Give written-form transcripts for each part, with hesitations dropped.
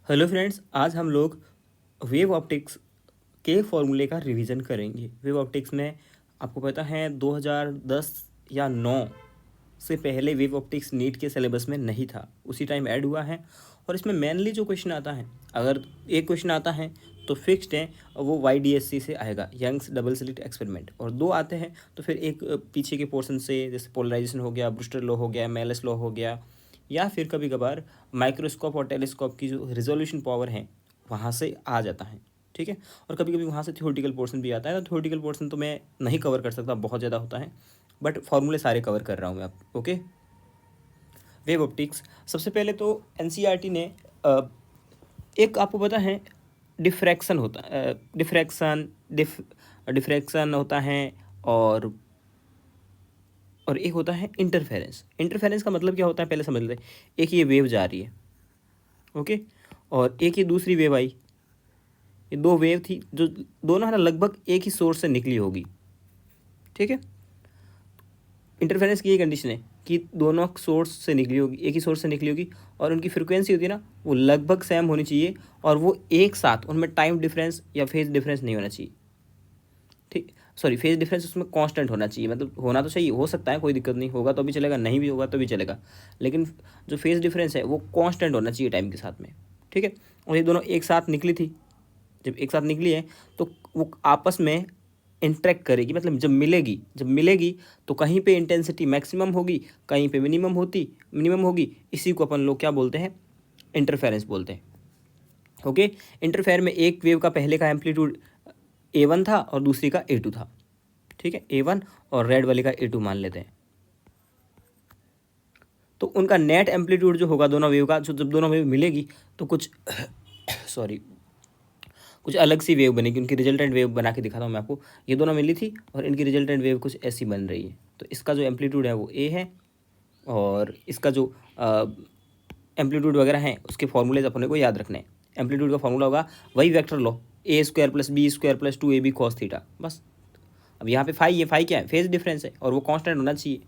Hello friends, आज हम लोग वेव ऑप्टिक्स के फॉर्मूले का रिवीजन करेंगे। वेव ऑप्टिक्स में आपको पता है 2010 या 9 से पहले वेव ऑप्टिक्स नीट के सिलेबस में नहीं था, उसी टाइम ऐड हुआ है। और इसमें मेनली जो क्वेश्चन आता है, अगर एक क्वेश्चन आता है तो फिक्स्ड है, और वो YDSC से आएगा, यंग्स डबल स्लिट एक्सपेरिमेंट। और दो आते हैं तो फिर एक पीछे के पोर्शन से, जैसे पोलराइजेशन हो गया, ब्रूस्टर लॉ हो गया, मेलस लॉ हो गया, या फिर कभी कभार माइक्रोस्कोप और टेलीस्कोप की जो रिजोल्यूशन पावर है वहाँ से आ जाता है। ठीक है। और कभी कभी वहाँ से थ्योरेटिकल पोर्शन भी आता है। तो थ्योरेटिकल पोर्शन तो मैं नहीं कवर कर सकता, बहुत ज़्यादा होता है, बट फॉर्मूले सारे कवर कर रहा हूँ मैं आप। ओके। वेव ऑप्टिक्स, सबसे पहले तो NCERT ने एक, आपको पता है, डिफ्रैक्शन होता है, डिफ्रैक्शन होता है, और एक होता है इंटरफेरेंस। इंटरफेरेंस का मतलब क्या होता है पहले समझ लेते हैं। एक ये वेव जा रही है, ओके, और एक ये दूसरी वेव आई। ये दो वेव थी जो दोनों है ना लगभग एक ही सोर्स से निकली होगी। ठीक है। इंटरफेरेंस की ये कंडीशन है कि दोनों सोर्स से निकली होगी, एक ही सोर्स से निकली होगी, और उनकी फ्रिक्वेंसी होती है ना, वो लगभग सेम होनी चाहिए, और वो एक साथ, उनमें टाइम डिफरेंस या फेज डिफरेंस नहीं होना चाहिए। ठीक, सॉरी, फेज डिफरेंस उसमें कांस्टेंट होना चाहिए, मतलब होना तो चाहिए, हो सकता है, कोई दिक्कत नहीं, होगा तो भी चलेगा, नहीं भी होगा तो भी चलेगा, लेकिन जो फेज डिफरेंस है वो कांस्टेंट होना चाहिए टाइम के साथ में। ठीक है। और ये दोनों एक साथ निकली थी, जब एक साथ निकली है तो वो आपस में इंटरेक्ट करेगी, मतलब जब मिलेगी तो कहीं पे इंटेंसिटी मैक्सिमम होगी, कहीं पे मिनिमम होगी। इसी को अपन लोग क्या बोलते हैं, इंटरफेरेंस बोलते हैं। ओके। इंटरफेयर में एक वेव का पहले का एम्पलीट्यूड A1 था और दूसरी का A2 था। ठीक है, A1 और रेड वाले का A2 मान लेते हैं। तो उनका नेट एम्पलीट्यूड जो होगा दोनों वेव का, जो जब दोनों वेव मिलेगी तो कुछ सॉरी, कुछ अलग सी वेव बनेगी। उनकी रिजल्टेंट वेव बना के दिखाता हूँ मैं आपको। ये दोनों मिली थी और इनकी रिजल्टेंट वेव कुछ ऐसी बन रही है। तो इसका जो एम्पलीट्यूड है वो A है, और इसका जो एम्पलीट्यूड वगैरह है उसके फॉर्मूलेज अपने को याद रखने हैं। एम्पलीट्यूड का फॉर्मूला होगा वही वेक्टर लो, A² + B² + 2AB cos theta, बस। अब यहाँ पे फाई है, फाई क्या है, फेज डिफरेंस है, और वो कांस्टेंट होना चाहिए।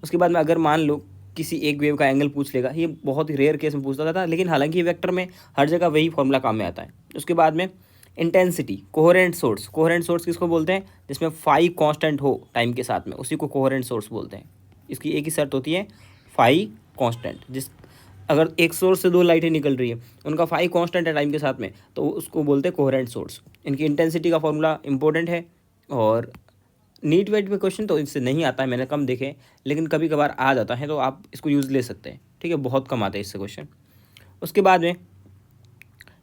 उसके बाद में अगर मान लो किसी एक वेव का एंगल पूछ लेगा, ये बहुत ही रेयर केस में पूछता था, लेकिन हालांकि ये वेक्टर में हर जगह वही फॉर्मूला काम में आता है। उसके बाद में इंटेंसिटी, कोहेरेंट सोर्स किसको बोलते हैं, जिसमें फाई कांस्टेंट हो टाइम के साथ में, उसी को कोहेरेंट सोर्स बोलते हैं। इसकी एक ही शर्त होती है, फाई कांस्टेंट। जिस, अगर एक सोर्स से दो लाइटें निकल रही है, उनका फाई कांस्टेंट है टाइम के साथ में, तो उसको बोलते हैं कोहेरेंट सोर्स। इनकी इंटेंसिटी का फॉर्मूला इंपॉर्टेंट है, और नीट वेट में क्वेश्चन तो इससे नहीं आता है, मैंने कम देखे, लेकिन कभी कभार आ जाता है, तो आप इसको यूज़ ले सकते हैं। ठीक है, बहुत कम आता है इससे क्वेश्चन। उसके बाद में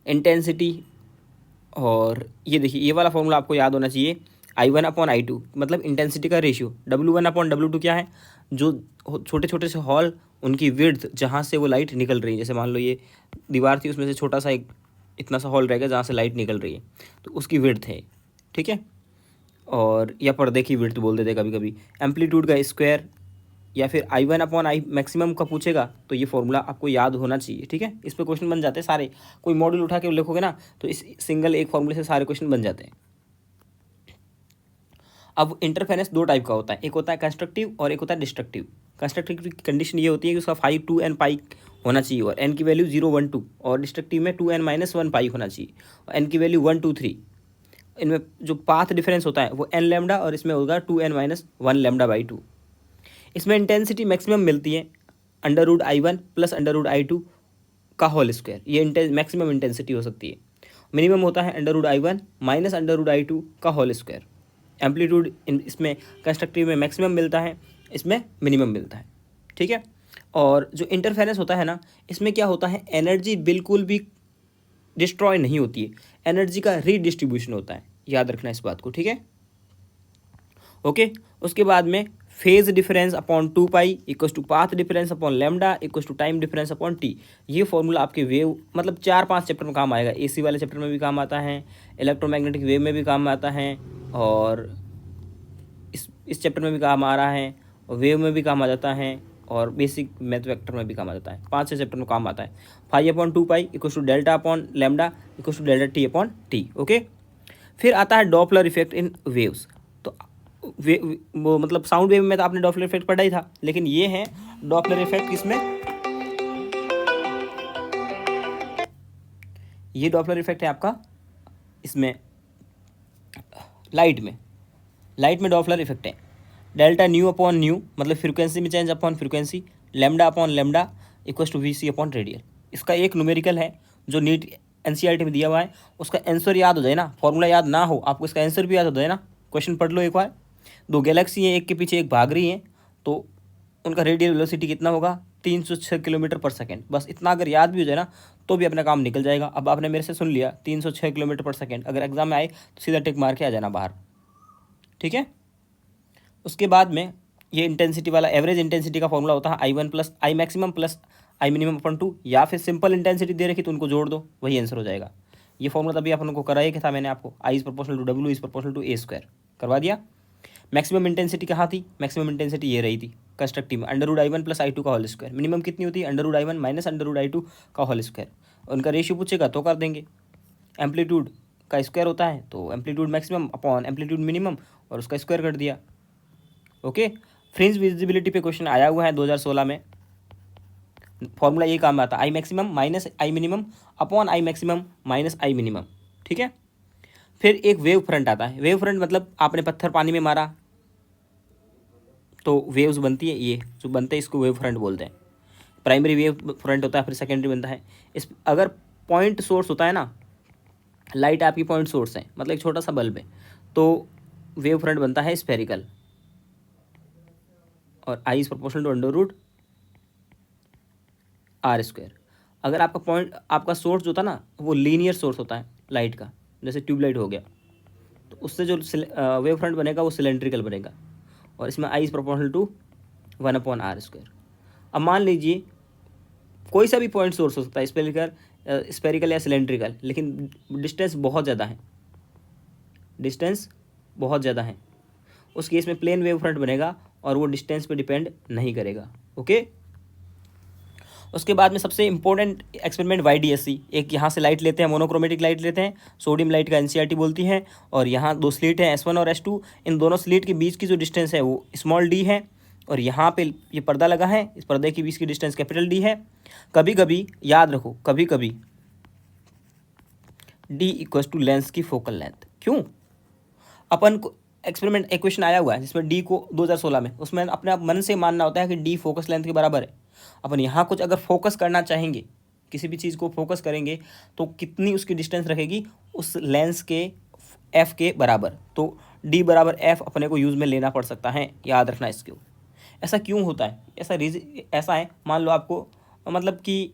इंटेंसिटी, और ये देखिए, ये वाला फॉर्मूला आपको याद होना चाहिए, I1/I2, मतलब इंटेंसिटी का रेशियो। W1/W2 क्या है, जो छोटे छोटे से हॉल, उनकी विड्थ, जहाँ से वो लाइट निकल रही है। जैसे मान लो ये दीवार थी, उसमें से छोटा सा एक इतना सा हॉल रहेगा जहाँ से लाइट निकल रही है, तो उसकी विड्थ है। ठीक है। और या पर्दे की विड्थ बोल देते कभी कभी। एम्पलीट्यूड का स्क्वायर, या फिर I1/I मैक्सिमम का पूछेगा तो ये फॉर्मूला आपको याद होना चाहिए। ठीक है, इस पे क्वेश्चन बन जाते हैं सारे। कोई मॉड्यूल उठा के लिखोगे ना, तो इस सिंगल एक फॉर्मूले से सारे क्वेश्चन बन जाते हैं। अब इंटरफेरेंस दो टाइप का होता है, एक होता है कंस्ट्रक्टिव और एक होता है डिस्ट्रक्टिव। कंस्ट्रक्टिव की कंडीशन ये होती है कि उसका फाई 2n पाई होना चाहिए, और n की वैल्यू 0 1 2, और डिस्ट्रक्टिव में 2n-1 पाई होना चाहिए, और n की वैल्यू 1 2 3। इनमें जो पाथ डिफरेंस होता है वो n लैम्डा, और इसमें होगा 2n-1 λ/2। इसमें इंटेंसिटी मैक्सिमम मिलती है √I1 + √I2 का होल स्क्वायर, ये मैक्सिमम इंटेंसिटी हो सकती है। मिनिमम होता है √I1 - √I2 का होल स्क्वायर। एम्पलीट्यूड इसमें कंस्ट्रक्टिव में मैक्सिमम मिलता है, इसमें मिनिमम मिलता है। ठीक है। और जो इंटरफेरेंस होता है ना, इसमें क्या होता है, एनर्जी बिल्कुल भी डिस्ट्रॉय नहीं होती है, एनर्जी का रीडिस्ट्रीब्यूशन होता है। याद रखना इस बात को। ठीक है। ओके। उसके बाद में phase difference upon 2 pi equals to path difference upon lambda equals to time difference upon T. ये फॉर्मूला आपके वेव, मतलब 4-5 चैप्टर में काम आएगा। AC वाले चैप्टर में भी काम आता है, इलेक्ट्रोमैग्नेटिक वेव में भी काम आता है, और इस चैप्टर में भी काम आ रहा है, और वेव में भी काम आ जाता है, और बेसिक मैथ वेक्टर में भी काम आ जाता है। 5-6 चैप्टर में काम आता है। φ/2 pi equals two delta upon lambda equals two delta T upon T. Okay. फिर आता है डॉपलर इफेक्ट इन वेव्स। तो वो मतलब साउंड वेव में तो आपने डॉपलर इफेक्ट पढ़ा ही था, लेकिन ये है डॉपलर इफेक्ट किसमें, ये डॉपलर इफेक्ट है आपका इसमें लाइट में डॉपलर इफेक्ट है। डेल्टा न्यू अपॉन न्यू मतलब फ्रीक्वेंसी में change upon frequency, lambda upon lambda equals to V C upon radial. इसका एक न्यूमेरिकल है जो नीट एनसीईआरटी में दिया हुआ है, उसका आंसर याद हो जाए ना, फॉर्मूला याद ना हो आपको इसका आंसर भी याद हो जाए ना, क्वेश्चन पढ़ लो एक बार। दो गैलेक्सी हैं, एक के पीछे एक भाग रही हैं, तो उनका रेडियल वेलोसिटी कितना होगा 306 किलोमीटर पर सेकेंड। बस इतना अगर याद भी हो जाए ना तो भी अपना काम निकल जाएगा। अब आपने मेरे से सुन लिया 306 किलोमीटर पर सेकेंड, अगर एग्जाम में आए तो सीधा टिक मार के आ जाना बाहर, ठीक है। उसके बाद में ये इंटेंसिटी वाला एवरेज इंटेंसिटी का फॉर्मूला होता है I1 plus I maximum plus I minimum upon 2, या फिर सिंपल इंटेंसिटी दे रखी तो उनको जोड़ दो, वही आंसर हो जाएगा। ये फॉर्मूला तभी अपन को कराया कि था मैंने आपको, I is proportional to W is proportional to A square करवा दिया। मैक्सिमम इंटेंसिटी कहाँ थी, मैक्सिमम इंटेंसिटी ये रही थी कंस्ट्रक्टिव में, √I1 प्लस I2 का होल स्क्वायर। मिनिमम कितनी होती है √I1 माइनस √I2 का होल स्क्वायर। उनका रेशियो पूछेगा तो कर देंगे। एम्पलीट्यूड का स्क्वायर होता है तो amplitude maximum upon amplitude minimum और उसका स्क्वायर कर दिया। ओके, फ्रिंज विजिबिलिटी पे क्वेश्चन आया हुआ है 2016 में। फॉर्मूला ये काम में आता है I maximum minus I minimum upon I maximum minus I minimum, ठीक है। फिर एक वेव फ्रंट आता है। वेव फ्रंट मतलब आपने पत्थर पानी में मारा तो वेव्स बनती है, ये जो बनते हैं इसको वेव फ्रंट बोलते हैं। प्राइमरी वेव फ्रंट होता है, फिर सेकेंडरी बनता है। इस अगर पॉइंट सोर्स होता है ना, लाइट आपकी पॉइंट सोर्स है, मतलब एक छोटा सा बल्ब है, तो वेव फ्रंट बनता है स्फेरिकल और I is proportional to √R²। अगर आपका पॉइंट आपका सोर्स जो था ना वो लीनियर सोर्स होता है लाइट का, जैसे ट्यूबलाइट हो गया, तो उससे जो वेव फ्रंट बनेगा वो सिलेंड्रिकल बनेगा, और इसमें I is proportional to 1/R²। अब मान लीजिए कोई सा भी पॉइंट सोर्स हो सकता है, स्पेरिकल या सिलेंड्रिकल, लेकिन डिस्टेंस बहुत ज़्यादा है, उस केस में प्लेन वेव फ्रंट बनेगा और वो डिस्टेंस पे डिपेंड नहीं करेगा। ओके, उसके बाद में सबसे इंपॉर्टेंट एक्सपेरिमेंट YDSC। एक यहाँ से लाइट लेते हैं, मोनोक्रोमेटिक लाइट लेते हैं, सोडियम लाइट का एनसीईआरटी बोलती है, और यहाँ दो स्लिट हैं S1 और S2। इन दोनों स्लिट के बीच की जो डिस्टेंस है वो स्मॉल d है, और यहाँ पे ये पर्दा लगा है, इस पर्दे के बीच की डिस्टेंस कैपिटल D है। कभी कभी याद रखो, कभी कभी D इक्वल्स टू लेंस की फोकल लेंथ। क्यों? अपन को एक्सपेरिमेंट एक क्वेश्चन आया हुआ है जिसमें D को 2016 में, उसमें अपने आप मन से मानना होता है कि D फोकस लेंथ के बराबर है। अपन यहाँ कुछ अगर फोकस करना चाहेंगे, किसी भी चीज़ को फोकस करेंगे तो कितनी उसकी डिस्टेंस रखेगी उस लेंस के F के बराबर, तो D बराबर F अपने को यूज़ में लेना पड़ सकता है, याद रखना इसको। ऐसा क्यों होता है? ऐसा है, मान लो आपको मतलब कि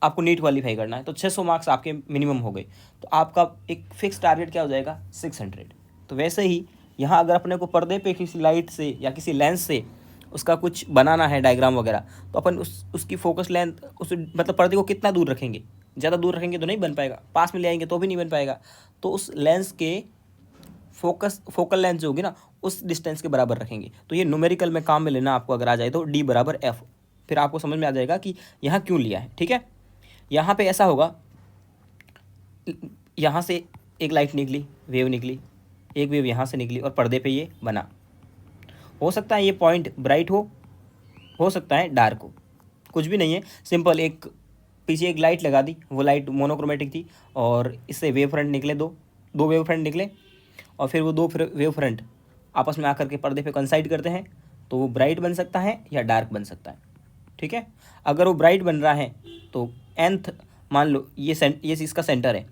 आपको नीट क्वालिफाई करना है तो 600 मार्क्स आपके मिनिमम हो गए, तो आपका एक फिक्स टारगेट क्या हो जाएगा 600। तो वैसे ही यहाँ अगर अपने को पर्दे पे किसी लाइट से या किसी लेंस से उसका कुछ बनाना है डायग्राम वगैरह, तो अपन उसकी फोकस लेंथ उस मतलब पर्दे को कितना दूर रखेंगे, ज़्यादा दूर रखेंगे तो नहीं बन पाएगा, पास में ले आएंगे तो भी नहीं बन पाएगा। तो उस लेंस के फोकल लेंथ जो होगी ना उस डिस्टेंस के बराबर रखेंगे। तो ये न्यूमेरिकल में काम में लेना आपको अगर आ जाए तो D बराबर F, फिर आपको समझ में आ जाएगा कि यहाँ क्यों लिया है, ठीक है। यहाँ पे ऐसा होगा, यहाँ से एक लाइट निकली, वेव निकली, एक वेव यहाँ से निकली और पर्दे पे ये बना। हो सकता है ये पॉइंट ब्राइट हो सकता है डार्क हो, कुछ भी नहीं है, सिंपल एक पीछे एक लाइट लगा दी, वो लाइट मोनोक्रोमेटिक थी और इससे वेव फ्रंट निकले, दो वेव फ्रंट निकले, और फिर वो दो वेव फ्रंट आपस में आकर के पर्दे पे कंसाइड करते हैं, तो वो ब्राइट बन सकता है या डार्क बन सकता है, ठीक है। अगर वो ब्राइट बन रहा है तो nth मान लो ये इसका सेंटर है,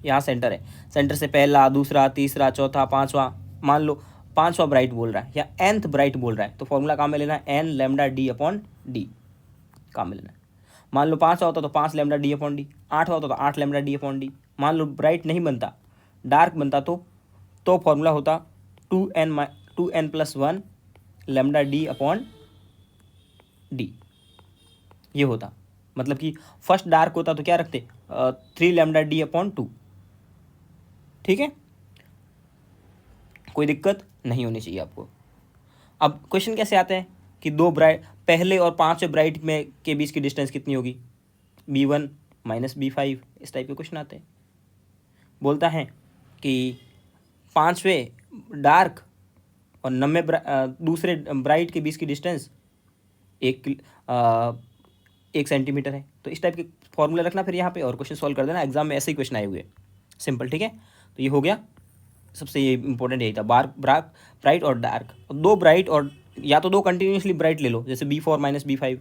यहाँ सेंटर है, सेंटर से पहला, दूसरा, तीसरा, चौथा, पाँचवा, मान लो पाँचवा ब्राइट बोल रहा है या nth ब्राइट बोल रहा है, तो फॉर्मूला काम में लेना है n lambda D upon D काम में लेना है। मान लो 5वां होता तो 5 लैम्डा D अपॉन D, 8वां होता तो 8 लैम्डा D अपॉन D। मान लो ब्राइट नहीं बनता, डार्क बनता तो फॉर्मूला होता 2n+1 lambda D upon D, ये होता। मतलब कि फर्स्ट डार्क होता तो क्या रखते 3 लैम्डा D अपॉन 2, ठीक है। कोई दिक्कत नहीं होनी चाहिए आपको। अब क्वेश्चन कैसे आते हैं कि दो ब्राइट पहले और पांचवें ब्राइट में के बीच की डिस्टेंस कितनी होगी, B1 माइनस B5, इस टाइप के क्वेश्चन आते हैं। बोलता है कि पांचवें डार्क और 90 दूसरे ब्राइट के बीच की डिस्टेंस 1 सेंटीमीटर है। तो इस टाइप के फॉर्मूला रखना फिर यहाँ पे और क्वेश्चन सॉल्व कर देना। एग्जाम में ऐसे ही क्वेश्चन आए हुए, सिंपल, ठीक है। तो ये हो गया, सबसे ये इंपॉर्टेंट यही था, ब्राइट और डार्क। दो ब्राइट और या तो दो कंटिन्यूसली ब्राइट ले लो जैसे B4 माइनस B5,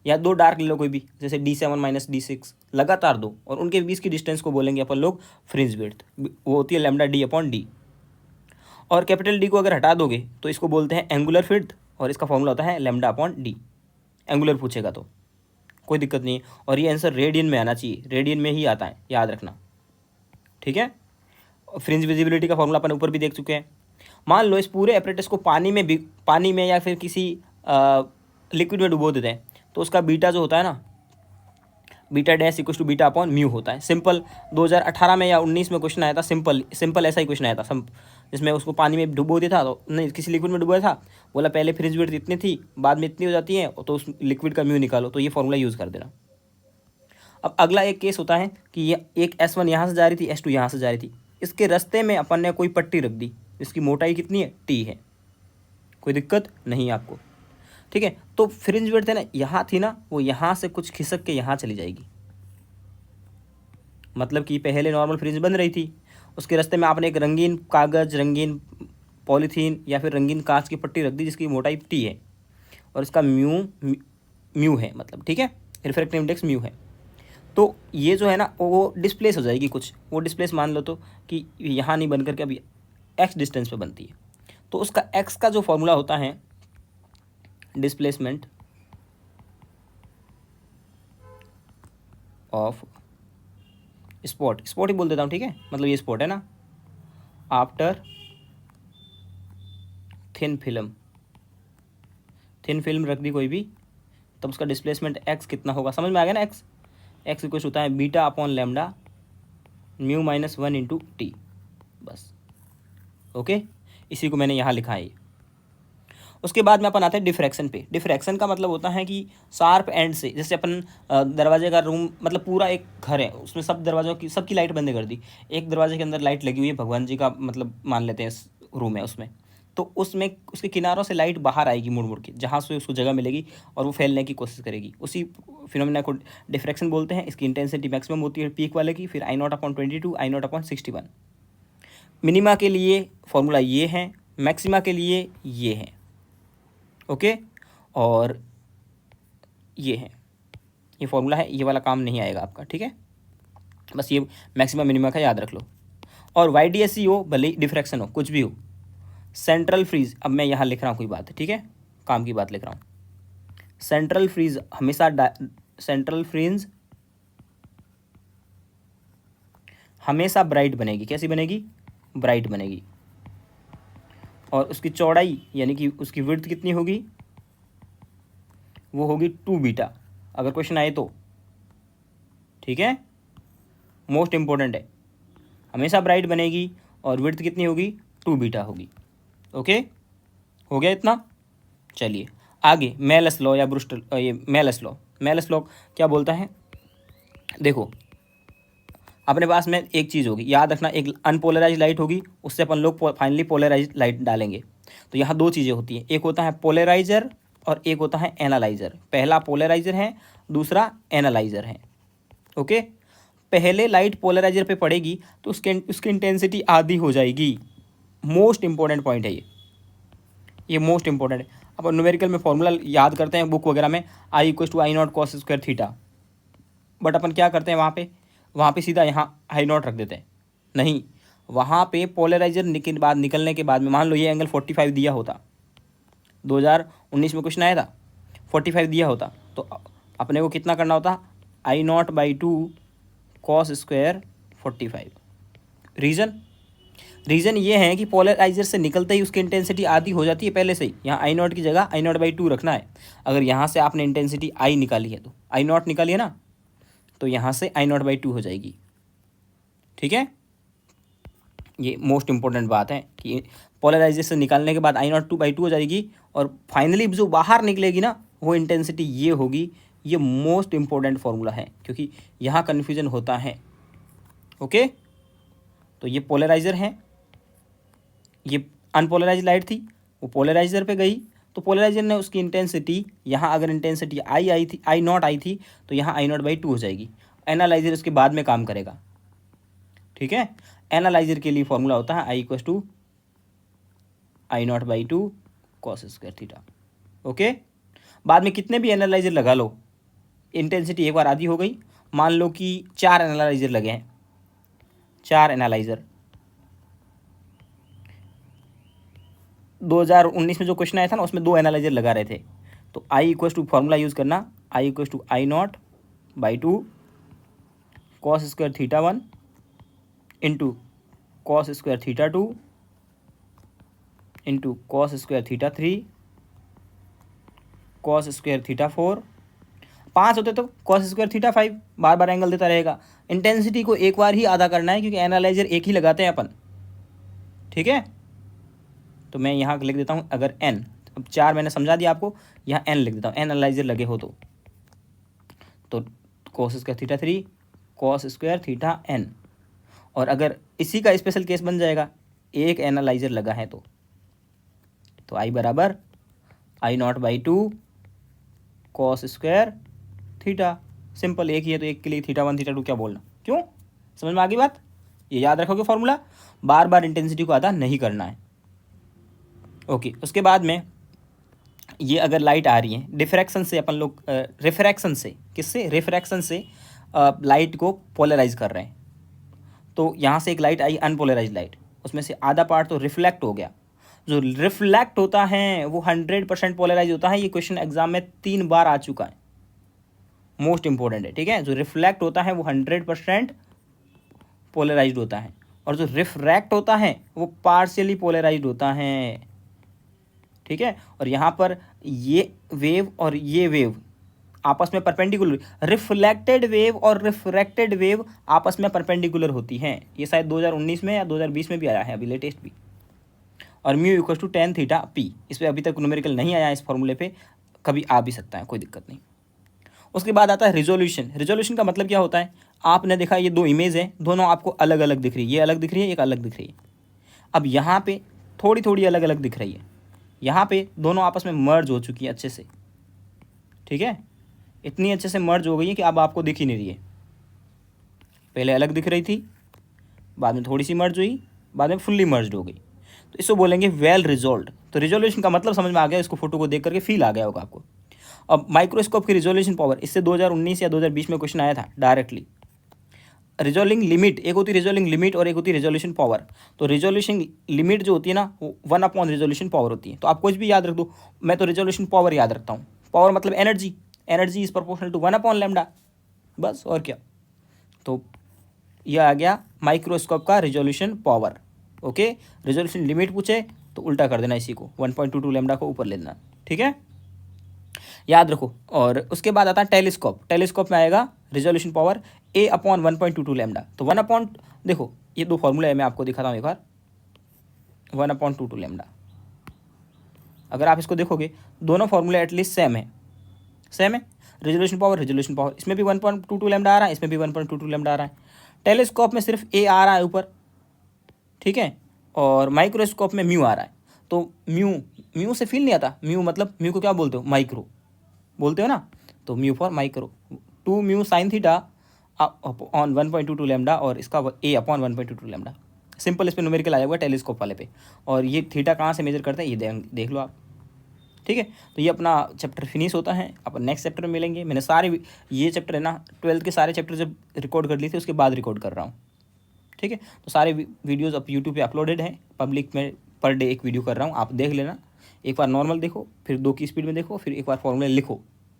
या दो डार्क ले लो कोई भी जैसे D7 माइनस D6, लगातार दो, और उनके बीच की डिस्टेंस को बोलेंगे अपन लोग फ्रिंज विड्थ, वो होती है लैम्डा D अपॉन D। और कैपिटल D को अगर हटा दोगे तो इसको बोलते हैं एंगुलर विड्थ, और इसका फॉर्मूला होता है लैम्डा अपॉन D। एंगुलर पूछेगा तो कोई दिक्कत नहीं है, और ये आंसर रेडियन में आना चाहिए, रेडियन में ही आता है, याद रखना, ठीक है। फ्रिंज विजिबिलिटी का फॉर्मूला अपन ऊपर भी देख चुके हैं। मान लो इस पूरे एपरेटस को पानी में या फिर किसी लिक्विड में डुबो देते हैं, तो उसका बीटा जो होता है ना, beta dash equal to beta upon mu होता है। सिंपल 2018 में या 19 में क्वेश्चन आया था, सिंपल ऐसा ही क्वेश्चन आया था, जिसमें उसको पानी में डुबो दिया था, तो नहीं किसी लिक्विड में डुबोया था, बोला पहले फ्रिंज विड्थ इतनी थी, बाद में इतनी हो जाती है, तो उस लिक्विड का म्यू निकालो, तो ये फॉर्मूला यूज़ कर देना। अब अगला एक केस होता है कि ये एक S1 यहाँ से जा रही थी, S2 यहाँ से जा रही थी, इसके रास्ते में अपन ने कोई पट्टी रख दी, इसकी मोटाई कितनी है, T है, कोई दिक्कत नहीं आपको, ठीक है। तो फ्रिंज विड्थ है ना, यहाँ थी ना, वो यहाँ से कुछ खिसक के यहाँ चली जाएगी, मतलब कि पहले नॉर्मल फ्रिंज बन रही थी, उसके रास्ते में आपने एक रंगीन कागज़, रंगीन पॉलीथीन या फिर रंगीन कांच की पट्टी रख दी जिसकी मोटाई T है, और इसका म्यू है, मतलब ठीक है, रिफ्रैक्टिव इंडेक्स म्यू है। तो ये जो है ना वो डिस्प्लेस हो जाएगी कुछ, वो डिस्प्लेस मान लो तो कि यहाँ नहीं बन करके अभी x डिस्टेंस पे बनती है, तो उसका x का जो फॉर्मूला होता है डिस्प्लेसमेंट ऑफ स्पॉट ही बोल देता हूँ, ठीक है, मतलब ये स्पॉट है ना, आफ्टर थिन फिल्म रख दी कोई भी, तब उसका डिस्प्लेसमेंट x कितना होगा, समझ में आ गया ना। x इक्वल होता है beta upon lambda mu minus 1 into T, बस, ओके, इसी को मैंने यहाँ लिखा है। उसके बाद में अपन आते हैं डिफ्रैक्शन पे। डिफ्रैक्शन का मतलब होता है कि शार्प एंड से, जैसे अपन दरवाजे का रूम, मतलब पूरा एक घर है, उसमें सब दरवाज़ों की सबकी लाइट बंद कर दी, एक दरवाजे के अंदर लाइट लगी हुई है, भगवान जी का मतलब मान लेते हैं रूम है उसमें, तो उसमें उसके किनारों से लाइट बाहर आएगी मुड़ मुड़ के, जहाँ से उसको जगह मिलेगी और वो फैलने की कोशिश करेगी, उसी फिनोमेना को डिफ्रैक्शन बोलते हैं। इसकी इंटेंसिटी मैक्सिमम होती है पीक वाले की, फिर I0/22, I0/61। मिनिमा के लिए फॉर्मूला ये है, मैक्सिमा के लिए ये है, ओके, और ये है, ये फॉर्मूला है, ये वाला काम नहीं आएगा आपका, ठीक है, बस ये मैक्सिमा मिनिमा का याद रख लो। और YDSE हो, भले ही डिफ्रैक्शन हो, कुछ भी हो, सेंट्रल फ्रीज, अब मैं यहाँ लिख रहा हूँ कोई बात है, ठीक है, काम की बात लिख रहा हूँ। सेंट्रल फ्रीज हमेशा ब्राइट बनेगी, कैसी बनेगी, ब्राइट बनेगी, और उसकी चौड़ाई यानी कि उसकी विड्थ कितनी होगी, वो होगी 2 बीटा, अगर क्वेश्चन आए तो, ठीक है, मोस्ट इंपॉर्टेंट है, हमेशा ब्राइट बनेगी और विड्थ कितनी होगी, 2 बीटा होगी, ओके, हो गया इतना। चलिए आगे मेलस लॉ या ये मेलस लॉ क्या बोलता है, देखो अपने पास में एक चीज़ होगी, याद रखना, एक अनपोलराइज लाइट होगी, उससे अपन लोग फाइनली पोलराइज लाइट डालेंगे। तो यहाँ दो चीज़ें होती हैं, एक होता है पोलराइजर और एक होता है एनालाइजर। पहला पोलराइजर है, दूसरा एनालाइजर है, ओके। पहले लाइट पोलराइजर पे पड़ेगी तो उसकी इंटेंसिटी आधी हो जाएगी, मोस्ट इंपॉर्टेंट पॉइंट है ये मोस्ट इंपॉर्टेंट है। अपन न्यूमेरिकल में फॉर्मूला याद करते हैं बुक वगैरह में, I=I0 cos square theta, but अपन क्या करते हैं वहाँ पे सीधा यहाँ I0 रख देते हैं, नहीं, वहाँ पे पोलराइजर निकलने के बाद में मान लो ये एंगल 45 दिया होता, 2019 में क्वेश्चन आया था, 45 दिया होता, तो अपने को कितना करना होता, I0/2 cos स्क्वायर 45। रीज़न ये है कि पोलराइजर से निकलते ही उसकी इंटेंसिटी आधी हो जाती है पहले से ही, यहाँ I0 की जगह I0/2 रखना है। अगर यहाँ से आपने इंटेंसिटी I निकाली है, तो I0 निकाली है ना, तो यहाँ से I0/2 हो जाएगी, ठीक है। ये मोस्ट इंपॉर्टेंट बात है कि पोलराइजर से निकालने के बाद I0/2 हो जाएगी, और फाइनली जो बाहर निकलेगी ना वो इंटेंसिटी ये होगी। ये मोस्ट इंपॉर्टेंट फॉर्मूला है क्योंकि यहाँ कन्फ्यूजन होता है, ओके। तो ये पोलराइजर है, ये अनपोलराइज लाइट थी, वो पोलराइजर पे गई, तो पोलराइजर ने उसकी इंटेंसिटी यहाँ, अगर इंटेंसिटी आई आई थी, आई नॉट आई थी, तो यहाँ आई नॉट बाई टू हो जाएगी। एनालाइजर उसके बाद में काम करेगा, ठीक है। एनालाइजर के लिए फॉर्मूला होता है I equal to I naught by two cos square theta, okay. बाद में कितने भी एनालाइजर लगा लो, इंटेंसिटी एक बार आधी हो गई। मान लो कि 4 एनालाइजर लगे हैं, 4 एनालाइजर। 2019 में जो क्वेश्चन आया था ना, उसमें 2 एनालाइजर लगा रहे थे। तो I equal to formula use करना, I equal to I naught by two cos square theta 1 into cos square theta 2 into cos square theta 3 cos square theta 4। 5 होते तो कॉस स्क्वायर थीटा 5, बार बार एंगल देता रहेगा। इंटेंसिटी को एक बार ही आधा करना है, क्योंकि एनालाइजर एक ही लगाते हैं अपन, ठीक है। तो मैं यहाँ लिख देता हूँ, अगर n, अब 4 मैंने समझा दिया आपको, यहाँ n लिख देता हूँ, एनालाइजर लगे हो तो cos square theta 3 cos square theta n। और अगर इसी का स्पेशल केस बन जाएगा, एक एनालाइजर लगा है तो आई बराबर I naught by two cos square theta. Simple, एक ही है तो एक के लिए थीटा 1 थीटा 2 क्या बोलना, क्यों? समझ में आ गई बात? ये याद रखोगे फॉर्मूला, बार बार इंटेंसिटी को आधा नहीं करना है, ओके। उसके बाद में ये अगर लाइट आ रही है डिफ्रैक्शन से, अपन लोग रिफ्रैक्शन से, किससे? रिफ्रैक्शन से लाइट को पोलराइज कर रहे हैं। तो यहाँ से एक लाइट आई अनपोलराइज लाइट, उसमें से आधा पार्ट तो रिफ्लेक्ट हो गया। जो रिफ्लेक्ट होता है वो 100% पोलराइज होता है। ये क्वेश्चन एग्जाम में 3 बार आ चुका है, मोस्ट इंपॉर्टेंट है, ठीक है। जो रिफ्लेक्ट होता है वो 100% पोलराइज्ड होता है, और जो रिफ्रैक्ट होता है वो पार्शियली पोलराइज्ड होता है, ठीक है। और यहाँ पर ये वेव और ये वेव आपस में परपेंडिकुलर, रिफ्लेक्टेड वेव और रिफ्रैक्टेड वेव आपस में परपेंडिकुलर होती हैं। ये शायद 2019 में या 2020 में भी आया है, अभी लेटेस्ट भी। और mu equal to tan theta P, इस पर अभी तक न्यूमेरिकल नहीं आया इस फॉर्मूले पे, कभी आ भी सकता है, कोई दिक्कत नहीं। उसके बाद आता है रिजोल्यूशन। रिजोल्यूशन का मतलब क्या होता है? आपने देखा ये 2 इमेज हैं, दोनों आपको अलग अलग दिख रही है, ये अलग दिख रही है, एक अलग दिख रही है। अब यहाँ पे थोड़ी थोड़ी अलग अलग दिख रही है, यहाँ पे दोनों आपस में मर्ज हो चुकी है अच्छे से, ठीक है। इतनी अच्छे से मर्ज हो गई है कि अब आपको दिख ही नहीं रही है। पहले अलग दिख रही थी, बाद में थोड़ी सी मर्ज हुई, बाद में फुल्ली मर्ज हो गई, तो इसको बोलेंगे वेल रिजोल्व। तो रिजोल्यूशन का मतलब समझ में आ गया, इसको फोटो को देख करके फील आ गया होगा आपको। अब माइक्रोस्कोप की रिजोल्यूशन पावर, इससे 2019 या 2020 में क्वेश्चन आया था डायरेक्टली। रिजोल्विंग लिमिट, एक होती है रिजोल्विंग लिमिट और एक होती है रिजोल्यूशन पावर। तो रिजोल्यूशन लिमिट जो होती है ना, वो 1 रिजोल्यूशन पावर होती है। तो आप कुछ भी याद रख दो, मैं तो रिजोल्यूशन पावर याद रखता हूँ। पावर मतलब energy, energy is proportional to 1/λ, बस, और क्या। तो यह आ गया माइक्रोस्कोप का resolution power, okay. Resolution limit पूछे तो उल्टा कर देना, इसी को 1.22 लैम्डा को ऊपर ले लेना, ठीक है, याद रखो। और उसके बाद आता है टेलीस्कोप। टेलीस्कोप में आएगा रिजोल्यूशन पावर A/1.22 लैम्डा। तो 1 देखो ये 2 फॉर्मूला है, मैं आपको दिखाता हूँ एक बार। 1/22 लैम्डा, अगर आप इसको देखोगे दोनों फॉर्मूले एटलीस्ट सेम है, सेम है। रिजोल्यूशन पावर, इसमें भी 1.22 लैम्डा आ रहा है, इसमें भी 1.22 लैम्डा आ रहा है। टेलीस्कोप में सिर्फ A आ रहा है ऊपर, ठीक है, और माइक्रोस्कोप में म्यू आ रहा है। तो म्यू से फील नहीं आता, म्यू मतलब, म्यू को क्या बोलते हो? माइक्रो बोलते हो ना, तो mu for micro. 2 mu sine theta on 1.22 lambda, और इसका A/1.22 लैम्डा। सिंपल, इस पर न्यूमेरिकल आ जाएगा टेलीस्कोप वाले पे। और ये थीटा कहाँ से मेजर करते हैं ये देख लो आप, ठीक है। तो ये अपना चैप्टर फिनिश होता है, अपन नेक्स्ट चैप्टर में मिलेंगे। मैंने सारे ये चैप्टर है ना, 12th के सारे चैप्टर जब रिकॉर्ड कर लिए थे उसके बाद रिकॉर्ड कर रहा हूँ, ठीक है। तो सारे वीडियोज़ अब यूट्यूब पे अपलोडेड हैं, पब्लिक में पर डे एक वीडियो कर रहा हूँ, आप देख लेना। एक बार नॉर्मल देखो, फिर 2 की स्पीड में देखो, फिर एक बार फॉर्मूले लिखो,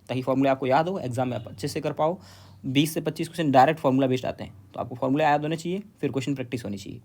ताकि फॉर्मूले आपको याद हो, एग्जाम में आप अच्छे से कर पाओ। 20 से 25 क्वेश्चन डायरेक्ट फॉर्मूला बेस्ड आते हैं, तो आपको फॉर्मूले याद होने चाहिए, फिर क्वेश्चन प्रैक्टिस होनी चाहिए।